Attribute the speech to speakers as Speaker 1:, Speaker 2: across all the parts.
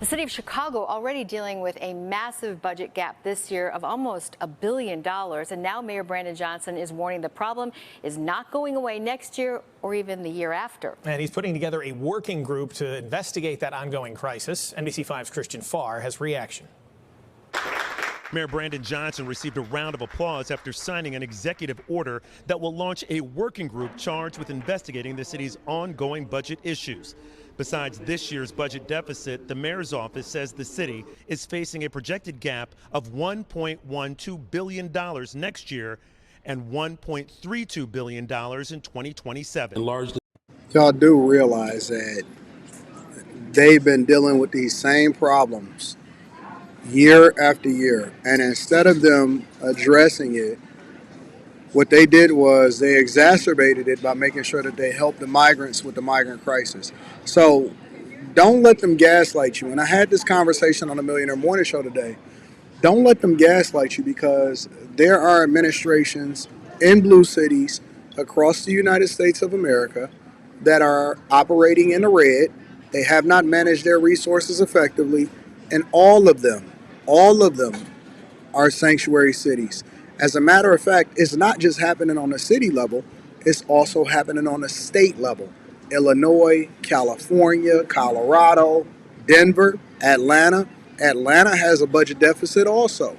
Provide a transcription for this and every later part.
Speaker 1: The city of Chicago already dealing with a massive budget gap this year of almost $1 billion. And now Mayor Brandon Johnson is warning the problem is not going away next year or even the year after.
Speaker 2: And he's putting together a working group to investigate that ongoing crisis. NBC5's Christian Farr has reaction.
Speaker 3: Mayor Brandon Johnson received a round of applause after signing an executive order that will launch a working group charged with investigating the city's ongoing budget issues. Besides this year's budget deficit, the mayor's office says the city is facing a projected gap of $1.12 billion next year and $1.32 billion in 2027.
Speaker 4: Y'all do realize that they've been dealing with these same problems year after year, and instead of them addressing it, what they did was they exacerbated it by making sure that they helped the migrants with the migrant crisis. So don't let them gaslight you. And I had this conversation on the Millionaire Morning Show today. Don't let them gaslight you, because there are administrations in blue cities across the United States of America that are operating in the red. They have not managed their resources effectively, and all of them are sanctuary cities. As a matter of fact, it's not just happening on the city level, it's also happening on the state level. Illinois, California, Colorado, Denver, Atlanta. Atlanta has a budget deficit also.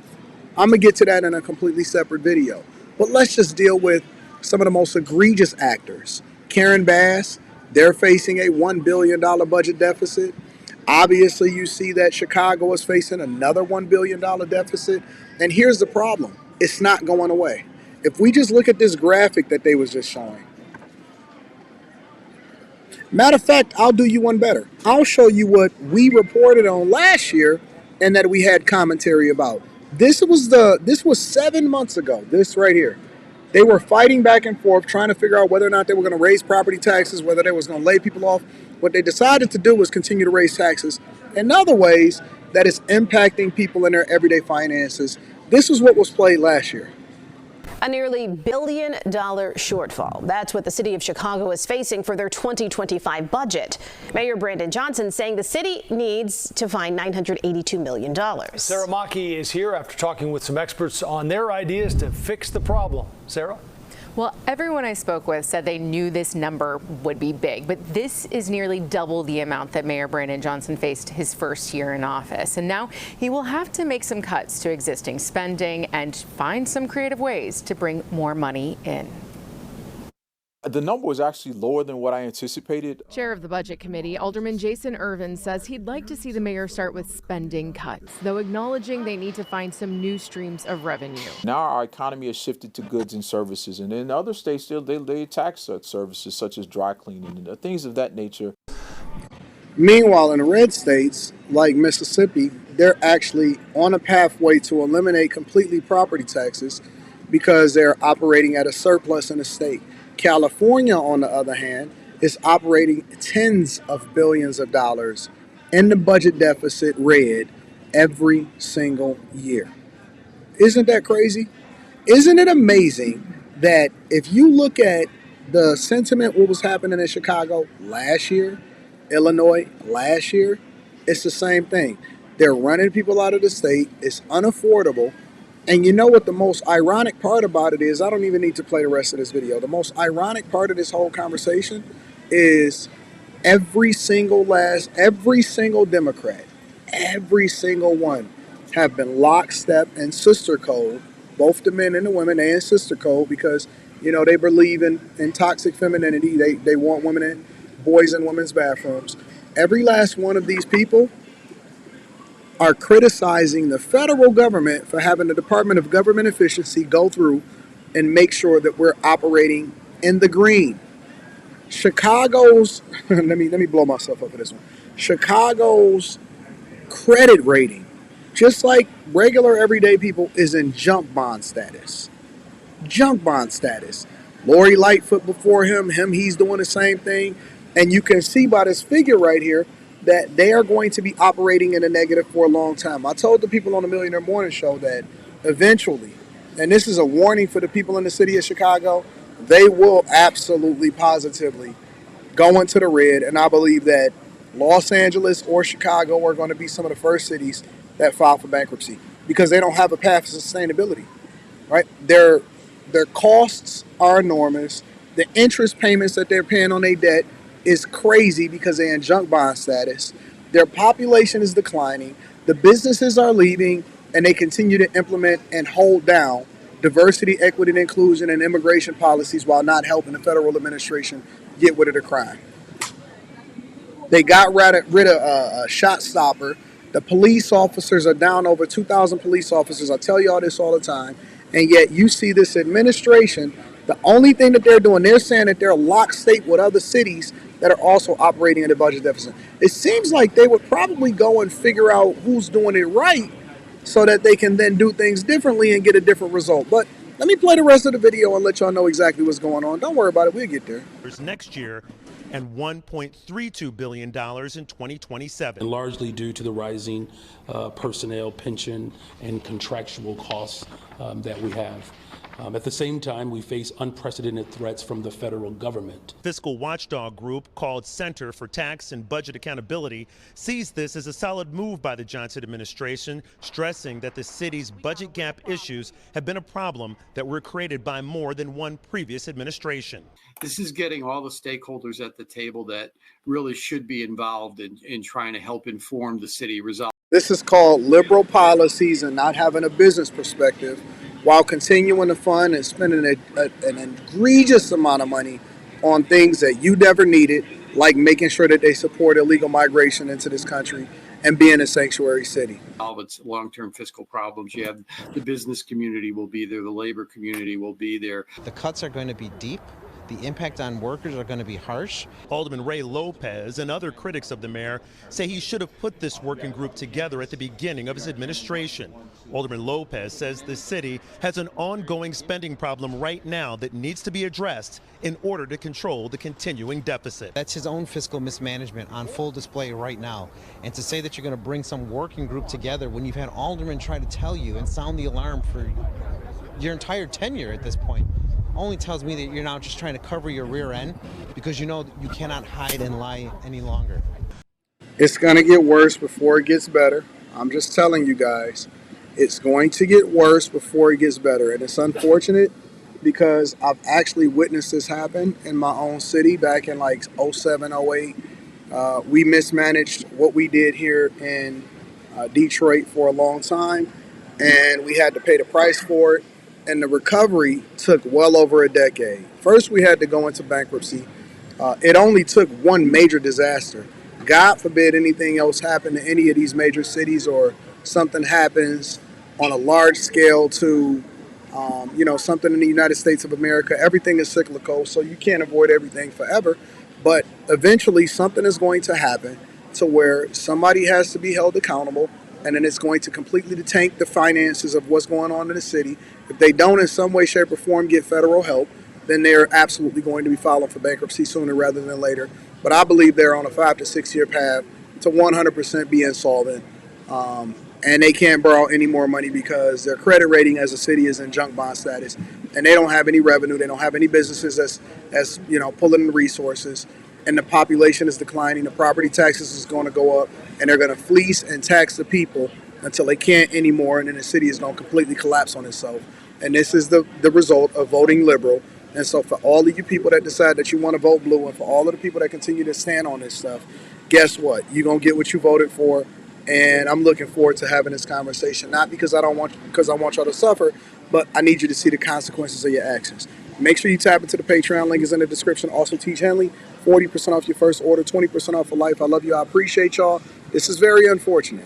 Speaker 4: I'm going to get to that in a completely separate video. But let's just deal with some of the most egregious actors. Karen Bass, they're facing a $1 billion budget deficit. Obviously, you see that Chicago is facing another $1 billion deficit. And here's the problem. It's not going away. If we just look at this graphic that they was just showing. Matter of fact, I'll do you one better. I'll show you what we reported on last year and that we had commentary about. This was 7 months ago, this right here. They were fighting back and forth, trying to figure out whether or not they were going to raise property taxes, whether they was going to lay people off. What they decided to do was continue to raise taxes in other ways that is impacting people in their everyday finances. This is what was played last year.
Speaker 5: A nearly $1 billion shortfall. That's what the city of Chicago is facing for their 2025 budget. Mayor Brandon Johnson saying the city needs to find $982 million.
Speaker 6: Sarah Maki is here after talking with some experts on their ideas to fix the problem. Sarah?
Speaker 7: Well, everyone I spoke with said they knew this number would be big, but this is nearly double the amount that Mayor Brandon Johnson faced his first year in office. And now he will have to make some cuts to existing spending and find some creative ways to bring more money in.
Speaker 8: The number was actually lower than what I anticipated.
Speaker 7: Chair of the Budget Committee, Alderman Jason Irvin, says he'd like to see the mayor start with spending cuts, though acknowledging they need to find some new streams of revenue.
Speaker 8: Now our economy has shifted to goods and services, and in other states they tax such services such as dry cleaning and things of that nature.
Speaker 4: Meanwhile, in red states like Mississippi, they're actually on a pathway to eliminate completely property taxes because they're operating at a surplus in the state. California, on the other hand, is operating tens of billions of dollars in the budget deficit red every single year. Isn't that crazy? Isn't it amazing that if you look at the sentiment, what was happening in Chicago last year, Illinois last year, it's the same thing. They're running people out of the state. It's unaffordable. And you know what the most ironic part about it is? I don't even need to play the rest of this video. The most ironic part of this whole conversation is every single Democrat, every single one have been lockstep and sister code, both the men and the women, they in sister code because, you know, they believe in toxic femininity. They want women in boys and women's bathrooms. Every last one of these people are criticizing the federal government for having the Department of Government Efficiency go through and make sure that we're operating in the green. Chicago's, let me blow myself up for this one. Chicago's credit rating, just like regular everyday people, is in junk bond status. Junk bond status. Lori Lightfoot before him, he's doing the same thing. And you can see by this figure right here that they are going to be operating in a negative for a long time. I told the people on the Millionaire Morning Show that eventually, and this is a warning for the people in the city of Chicago, they will absolutely, positively go into the red. And I believe that Los Angeles or Chicago are going to be some of the first cities that file for bankruptcy because they don't have a path to sustainability, right? Their costs are enormous. The interest payments that they're paying on their debt is crazy because they're in junk bond status. Their population is declining. The businesses are leaving, and they continue to implement and hold down diversity, equity, and inclusion and immigration policies while not helping the federal administration get rid of the crime. They got rid of a shot stopper. The police officers are down over 2,000 police officers. I tell y'all this all the time. And yet you see this administration, the only thing that they're doing, they're saying that they're lockstep with other cities that are also operating in a budget deficit. It seems like they would probably go and figure out who's doing it right so that they can then do things differently and get a different result. But let me play the rest of the video and let y'all know exactly what's going on. Don't worry about it. We'll get there.
Speaker 3: Next year and $1.32 billion in 2027.
Speaker 9: And largely due to the rising personnel, pension, and contractual costs that we have. At the same time, we face unprecedented threats from the federal government.
Speaker 3: Fiscal watchdog group called Center for Tax and Budget Accountability sees this as a solid move by the Johnson administration, stressing that the city's budget gap issues have been a problem that were created by more than one previous administration.
Speaker 10: This is getting all the stakeholders at the table that really should be involved in trying to help inform the city resolve.
Speaker 4: This is called liberal policies and not having a business perspective while continuing to fund and spending an egregious amount of money on things that you never needed, like making sure that they support illegal migration into this country and being a sanctuary city.
Speaker 10: All of its long-term fiscal problems. You have the business community will be there, the labor community will be there.
Speaker 11: The cuts are going to be deep. The impact on workers are going to be harsh.
Speaker 3: Alderman Ray Lopez and other critics of the mayor say he should have put this working group together at the beginning of his administration. Alderman Lopez says the city has an ongoing spending problem right now that needs to be addressed in order to control the continuing deficit.
Speaker 11: That's his own fiscal mismanagement on full display right now. And to say that you're going to bring some working group together when you've had aldermen try to tell you and sound the alarm for your entire tenure at this point only tells me that you're now just trying to cover your rear end because you know that you cannot hide and lie any longer.
Speaker 4: It's going to get worse before it gets better. I'm just telling you guys, it's going to get worse before it gets better. And it's unfortunate because I've actually witnessed this happen in my own city back in like 07, 08. We mismanaged what we did here in Detroit for a long time, and we had to pay the price for it. And the recovery took well over a decade. First, we had to go into bankruptcy. It only took one major disaster. God forbid anything else happened to any of these major cities or something happens on a large scale to, something in the United States of America. Everything is cyclical, so you can't avoid everything forever. But eventually something is going to happen to where somebody has to be held accountable, and then it's going to completely tank the finances of what's going on in the city. If they don't in some way, shape, or form get federal help, then they're absolutely going to be filing for bankruptcy sooner rather than later. But I believe they're on a 5 to 6 year path to 100% be insolvent. And they can't borrow any more money because their credit rating as a city is in junk bond status. And they don't have any revenue. They don't have any businesses that's pulling in resources. And the population is declining. The property taxes is going to go up. And they're going to fleece and tax the people until they can't anymore. And then the city is going to completely collapse on itself. And this is the result of voting liberal. And so for all of you people that decide that you want to vote blue, and for all of the people that continue to stand on this stuff, guess what? You're going to get what you voted for. And I'm looking forward to having this conversation, not because I want y'all to suffer, but I need you to see the consequences of your actions. Make sure you tap into the Patreon. Link is in the description. Also, Teach Henley, 40% off your first order, 20% off for life. I love you. I appreciate y'all. This is very unfortunate.